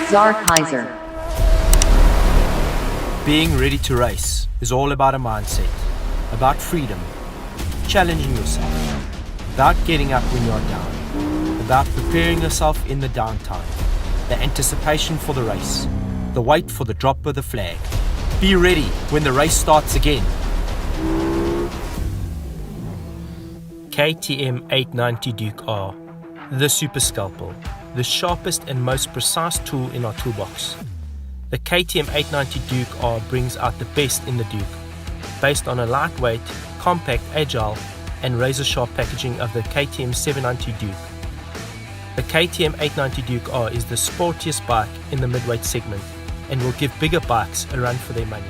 CZAR KAISER. Being ready to race is all about a mindset, about freedom, challenging yourself, about getting up when you're down, about preparing yourself in the downtime, the anticipation for the race, the wait for the drop of the flag. Be ready when the race starts again. KTM 890 Duke R, the Super Scalpel, the sharpest and most precise tool in our toolbox. The KTM 890 Duke R brings out the best in the Duke, based on a lightweight, compact, agile and razor-sharp packaging of the KTM 790 Duke. The KTM 890 Duke R is the sportiest bike in the midweight segment and will give bigger bikes a run for their money.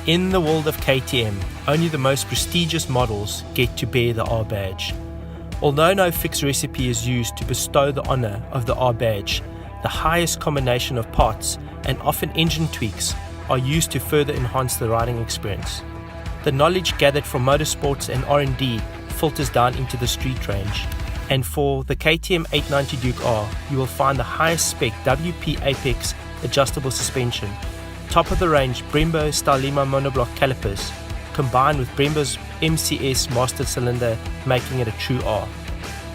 In the world of KTM, only the most prestigious models get to bear the R badge. Although no fixed recipe is used to bestow the honor of the R badge, the highest combination of parts and often engine tweaks are used to further enhance the riding experience. The knowledge gathered from motorsports and R&D filters down into the street range. And for the KTM 890 Duke R, you will find the highest spec WP Apex adjustable suspension, top of the range Brembo Stylema monoblock calipers, combined with Brembo's MCS master cylinder, making it a true R.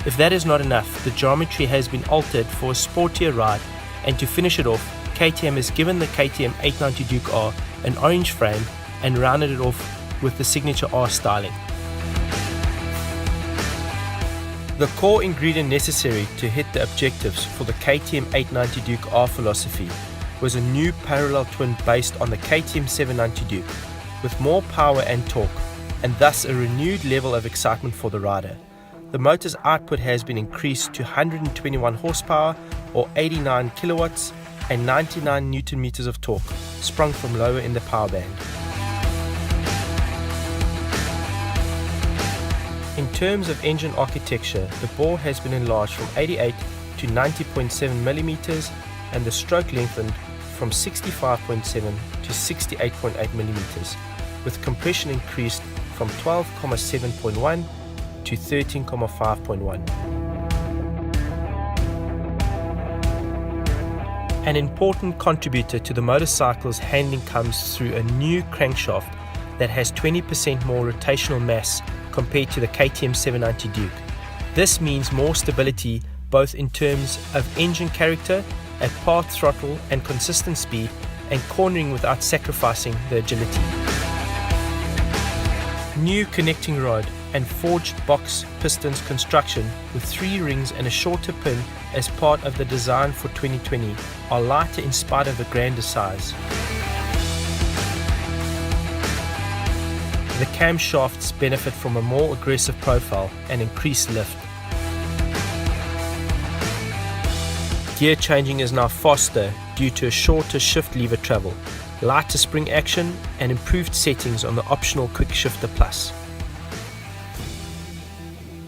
If that is not enough, the geometry has been altered for a sportier ride, and to finish it off, KTM has given the KTM 890 Duke R an orange frame and rounded it off with the signature R styling. The core ingredient necessary to hit the objectives for the KTM 890 Duke R philosophy was a new parallel twin based on the KTM 790 Duke, with more power and torque, and thus a renewed level of excitement for the rider. The motor's output has been increased to 121 horsepower or 89 kilowatts and 99 Newton meters of torque, sprung from lower in the power band. In terms of engine architecture, the bore has been enlarged from 88 to 90.7 millimeters and the stroke lengthened from 65.7 to 68.8 millimeters, with compression increased from 12.7.1 to 13.5.1. An important contributor to the motorcycle's handling comes through a new crankshaft that has 20% more rotational mass compared to the KTM 790 Duke. This means more stability both in terms of engine character, at part throttle and consistent speed, and cornering without sacrificing the agility. New connecting rod and forged box pistons construction with 3 rings and a shorter pin as part of the design for 2020 are lighter in spite of the grander size. The camshafts benefit from a more aggressive profile and increased lift. Gear changing is now faster due to a shorter shift lever travel, lighter spring action and improved settings on the optional Quick Shifter Plus.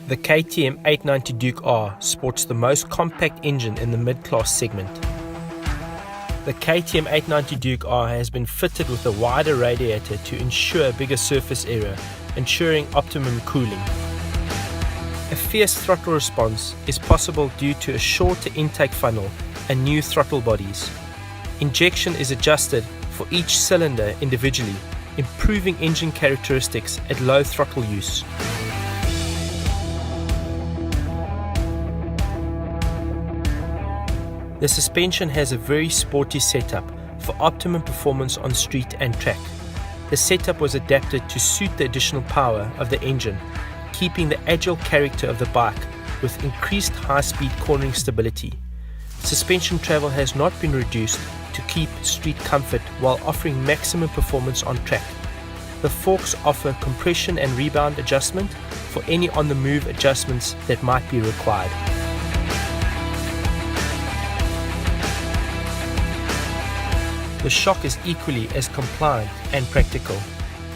The KTM 890 Duke R sports the most compact engine in the mid-class segment. The KTM 890 Duke R has been fitted with a wider radiator to ensure bigger surface area, ensuring optimum cooling. A fierce throttle response is possible due to a shorter intake funnel and new throttle bodies. Injection is adjusted for each cylinder individually, improving engine characteristics at low throttle use. The suspension has a very sporty setup for optimum performance on street and track. The setup was adapted to suit the additional power of the engine, keeping the agile character of the bike with increased high-speed cornering stability. Suspension travel has not been reduced to keep street comfort while offering maximum performance on track. The forks offer compression and rebound adjustment for any on-the-move adjustments that might be required. The shock is equally as compliant and practical.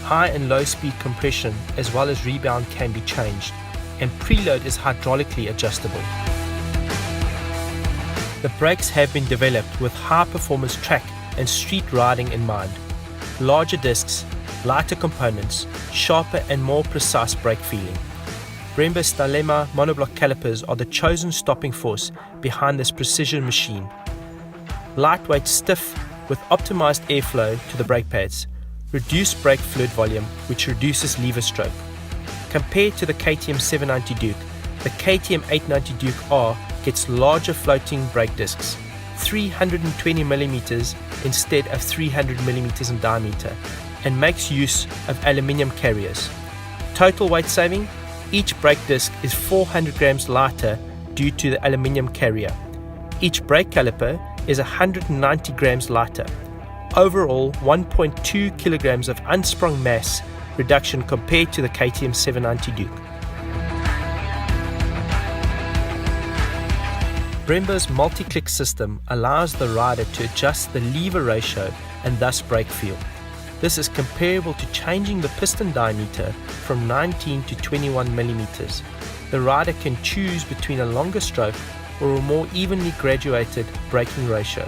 High and low speed compression as well as rebound can be changed, and preload is hydraulically adjustable. The brakes have been developed with high performance track and street riding in mind. Larger discs, lighter components, sharper and more precise brake feeling. Brembo Stylema monoblock calipers are the chosen stopping force behind this precision machine. lightweight, stiff, with optimized airflow to the brake pads, reduced brake fluid volume, which reduces lever stroke. Compared to the KTM 790 Duke, the KTM 890 Duke R gets larger floating brake discs, 320mm instead of 300mm in diameter, and makes use of aluminium carriers. Total weight saving: each brake disc is 400 grams lighter due to the aluminium carrier. Each brake caliper is 190 grams lighter. Overall, 1.2 kilograms of unsprung mass reduction compared to the KTM 790 Duke. Brembo's multi-click system allows the rider to adjust the lever ratio and thus brake feel. This is comparable to changing the piston diameter from 19 to 21 millimeters. The rider can choose between a longer stroke or a more evenly graduated braking ratio,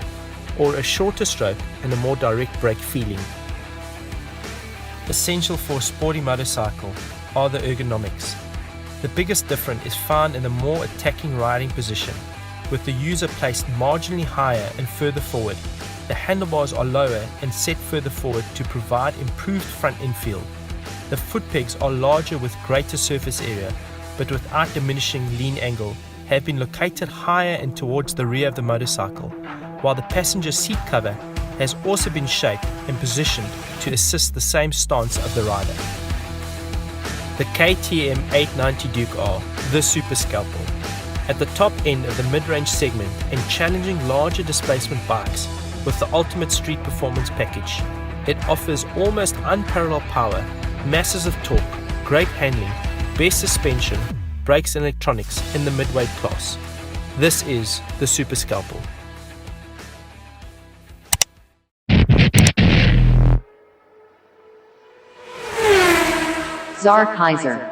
or a shorter stroke and a more direct brake feeling. Essential for a sporty motorcycle are the ergonomics. The biggest difference is found in the more attacking riding position, with the user placed marginally higher and further forward. The handlebars are lower and set further forward to provide improved front infield. The foot pegs are larger with greater surface area, but without diminishing lean angle, have been located higher and towards the rear of the motorcycle, while the passenger seat cover has also been shaped and positioned to assist the same stance of the rider. The KTM 890 Duke R, the Super Scalpel. At the top end of the mid-range segment and challenging larger displacement bikes with the ultimate street performance package. It offers almost unparalleled power, masses of torque, great handling, best suspension, brakes and electronics in the midweight class. This is the Super Scalpel. CZAR KAISER.